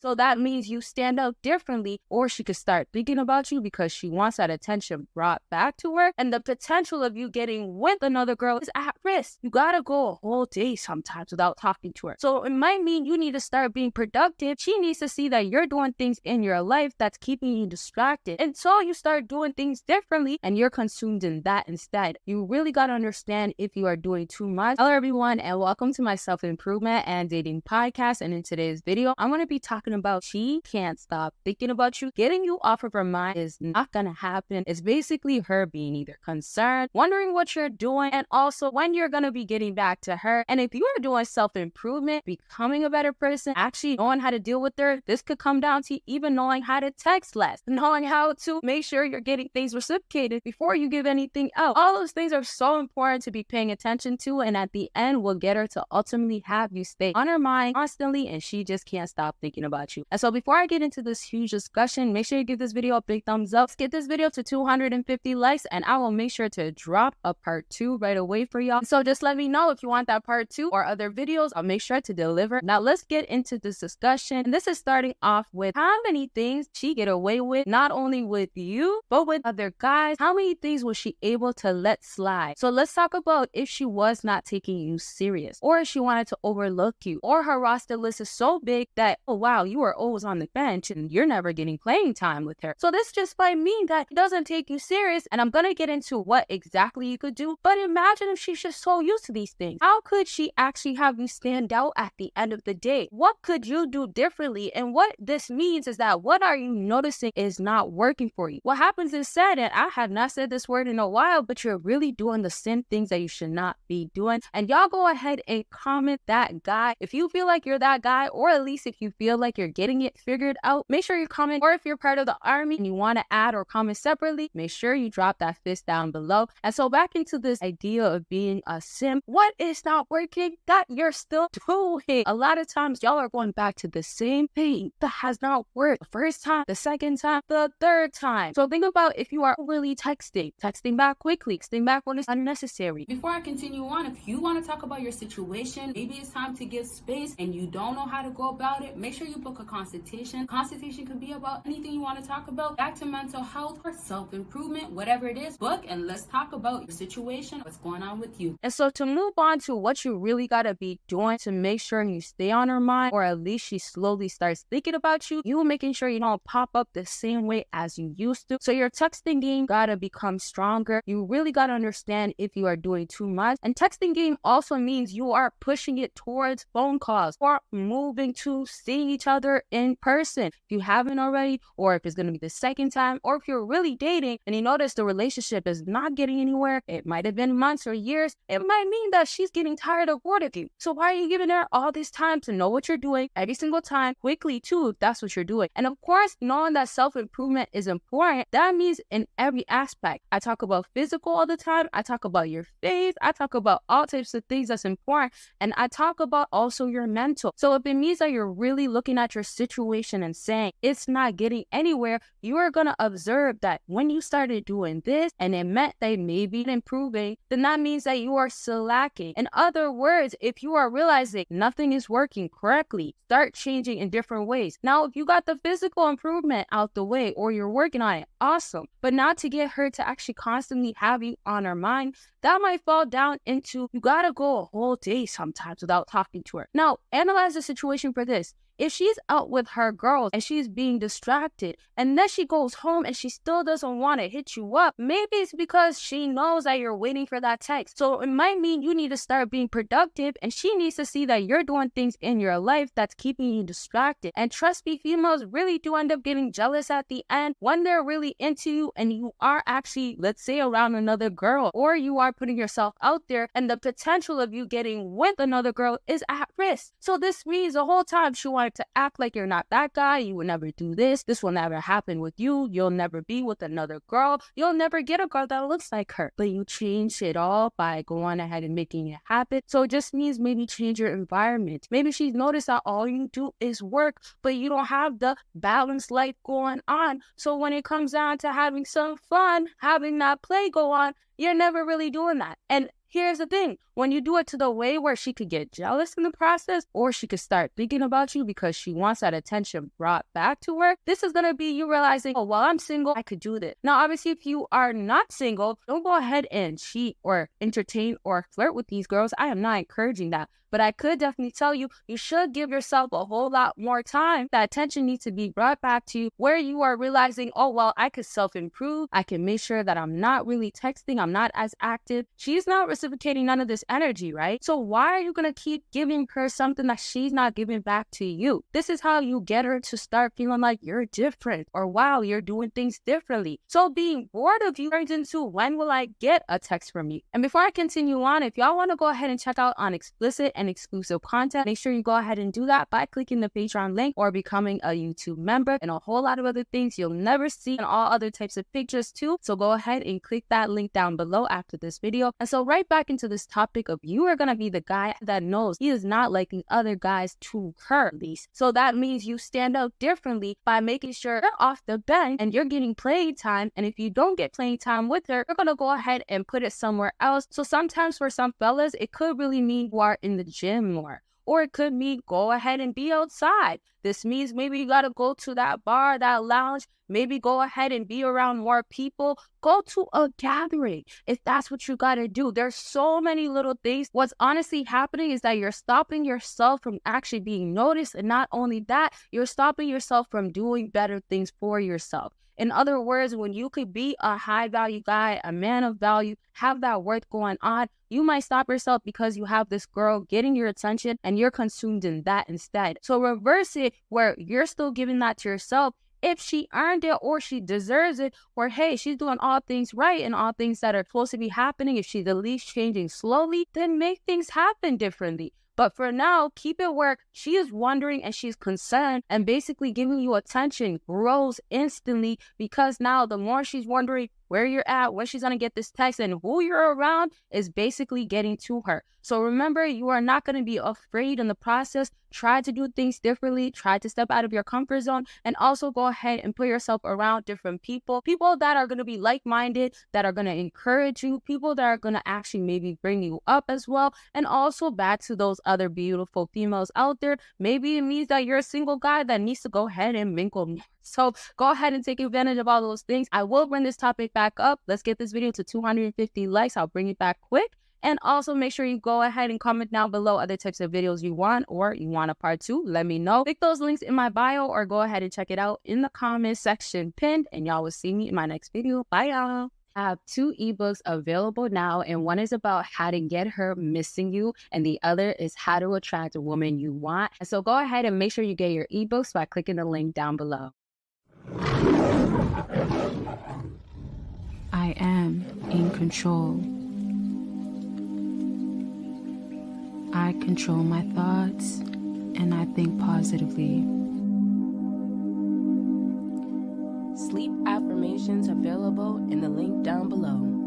So that means you stand out differently, or she could start thinking about you because she wants that attention brought back to her. And the potential of you getting with another girl is at risk. You gotta go a whole day sometimes without talking to her. So it might mean you need to start being productive. She needs to see that you're doing things in your life that's keeping you distracted. And so you start doing things differently and you're consumed in that instead. You really gotta understand if you are doing too much. Hello everyone and welcome to my self-improvement and dating podcast. And in today's video, I'm gonna be talking about she can't stop thinking about you. Getting you off of her mind is not gonna happen. It's basically her being either concerned, wondering what you're doing, and also when you're gonna be getting back to her. And if you are doing self-improvement, becoming a better person, actually knowing how to deal with her, this could come down to even knowing how to text less, knowing how to make sure you're getting things reciprocated before you give anything out. All those things are so important to be paying attention to, and at the end will get her to ultimately have you stay on her mind constantly, and she just can't stop thinking about you. And so before I get into this huge discussion, make sure you give this video a big thumbs up. Let's get this video to 250 likes, and I will make sure to drop a part 2 right away for y'all. So just let me know if you want that part 2 or other videos. I'll make sure to deliver. Now let's get into this discussion. And this is starting off with how many things she get away with, not only with you, but with other guys. How many things was she able to let slide? So let's talk about if she was not taking you serious, or if she wanted to overlook you, or her roster list is so big that, oh wow, you are always on the bench and you're never getting playing time with her. So this just might mean that she doesn't take you serious, and I'm gonna get into what exactly you could do. But imagine if she's just so used to these things. How could she actually have you stand out at the end of the day? What could you do differently? And what this means is that what are you noticing is not working for you? What happens instead, and I have not said this word in a while, but you're really doing the same things that you should not be doing. And y'all go ahead and comment that guy. If you feel like you're that guy, or at least if you feel like you're getting it figured out, make sure you comment. Or if you're part of the army and you want to add or comment separately, make sure you drop that fist down below. And so back into this idea of being a simp, what is not working that you're still doing? A lot of times y'all are going back to the same thing that has not worked the first time, the second time, the third time. So think about if you are overly texting back quickly, texting back when it's unnecessary. Before I continue on, if you want to talk about your situation, maybe it's time to give space and you don't know how to go about it, make sure you book a consultation. Consultation can be about anything you want to talk about, back to mental health or self-improvement, whatever it is. Book and let's talk about your situation, what's going on with you. And so to move on to what you really got to be doing to make sure you stay on her mind, or at least she slowly starts thinking about you, you making sure you don't pop up the same way as you used to. So your texting game got to become stronger. You really got to understand if you are doing too much. And texting game also means you are pushing it towards phone calls or moving to seeing each other in person. If you haven't already, or if it's going to be the second time, or if you're really dating and you notice the relationship is not getting anywhere, it might have been months or years, it might mean that she's getting tired of bored of you. So why are you giving her all this time to know what you're doing every single time, quickly too, if that's what you're doing? And of course, knowing that self-improvement is important, that means in every aspect. I talk about physical all the time, I talk about your faith, I talk about all types of things that's important, and I talk about also your mental. So if it means that you're really looking at your situation and saying it's not getting anywhere, you are going to observe that when you started doing this and it meant they may be improving, then that means that you are slacking. In other words, if you are realizing nothing is working correctly, start changing in different ways. Now, if you got the physical improvement out the way or you're working on it, awesome. But not to get her to actually constantly have you on her mind, that might fall down into you got to go a whole day sometimes without talking to her. Now, analyze the situation for this. If she's out with her girls and she's being distracted, and then she goes home and she still doesn't want to hit you up, maybe it's because she knows that you're waiting for that text. So it might mean you need to start being productive, and she needs to see that you're doing things in your life that's keeping you distracted. And trust me, females really do end up getting jealous at the end when they're really into you and you are actually, let's say, around another girl, or you are putting yourself out there, and the potential of you getting with another girl is at risk. So this means the whole time she wanted to act like you're not that guy, you would never do this will never happen with you, you'll never be with another girl, you'll never get a girl that looks like her. But you change it all by going ahead and making it happen. So it just means maybe change your environment. Maybe she's noticed that all you do is work, but you don't have the balanced life going on. So when it comes down to having some fun, having that play go on, you're never really doing that. And here's the thing, when you do it to the way where she could get jealous in the process, or she could start thinking about you because she wants that attention brought back to her, this is going to be you realizing, oh, while I'm single, I could do this. Now, obviously, if you are not single, don't go ahead and cheat or entertain or flirt with these girls. I am not encouraging that. But I could definitely tell you, you should give yourself a whole lot more time. That attention needs to be brought back to you where you are realizing, oh, well, I could self-improve. I can make sure that I'm not really texting. I'm not as active. She's not reciprocating none of this energy, right? So why are you going to keep giving her something that she's not giving back to you? This is how you get her to start feeling like you're different, or wow, you're doing things differently. So being bored of you turns into, when will I get a text from you? And before I continue on, if y'all want to go ahead and check out on explicit and exclusive content, make sure you go ahead and do that by clicking the Patreon link or becoming a YouTube member, and a whole lot of other things you'll never see, and all other types of pictures too. So go ahead and click that link down below after this video. And so right back into this topic of, you are going to be the guy that knows he is not liking other guys to her at least. So that means you stand out differently by making sure you're off the bench and you're getting playing time. And if you don't get playing time with her, you're going to go ahead and put it somewhere else. So sometimes for some fellas, it could really mean you are in the gym more, or it could mean go ahead and be outside. This means maybe you got to go to that bar, that lounge, maybe go ahead and be around more people. Go to a gathering if that's what you got to do. There's so many little things. What's honestly happening is that you're stopping yourself from actually being noticed. And not only that, you're stopping yourself from doing better things for yourself. In other words, when you could be a high value guy, a man of value, have that worth going on, you might stop yourself because you have this girl getting your attention and you're consumed in that instead. So reverse it where you're still giving that to yourself. If she earned it or she deserves it, or hey, she's doing all things right and all things that are supposed to be happening, if she's at least changing slowly, then make things happen differently. But for now, keep it where she is wondering and she's concerned, and basically giving you attention grows instantly, because now the more she's wondering where you're at, when she's going to get this text, and who you're around is basically getting to her. So remember, you are not going to be afraid in the process. Try to do things differently. Try to step out of your comfort zone, and also go ahead and put yourself around different people. People that are going to be like-minded, that are going to encourage you, people that are going to actually maybe bring you up as well. And also back to those other beautiful females out there, maybe it means that you're a single guy that needs to go ahead and mingle more. So go ahead and take advantage of all those things. I will bring this topic back up. Let's get this video to 250 likes. I'll bring it back quick. And also make sure you go ahead and comment down below other types of videos you want, or you want a part 2. Let me know. Click those links in my bio, or go ahead and check it out in the comment section pinned, and y'all will see me in my next video. Bye, y'all. I have 2 ebooks available now, and one is about how to get her missing you, and the other is how to attract a woman you want. And so go ahead and make sure you get your ebooks by clicking the link down below. I am in control. I control my thoughts, and I think positively. Sleep affirmations available in the link down below.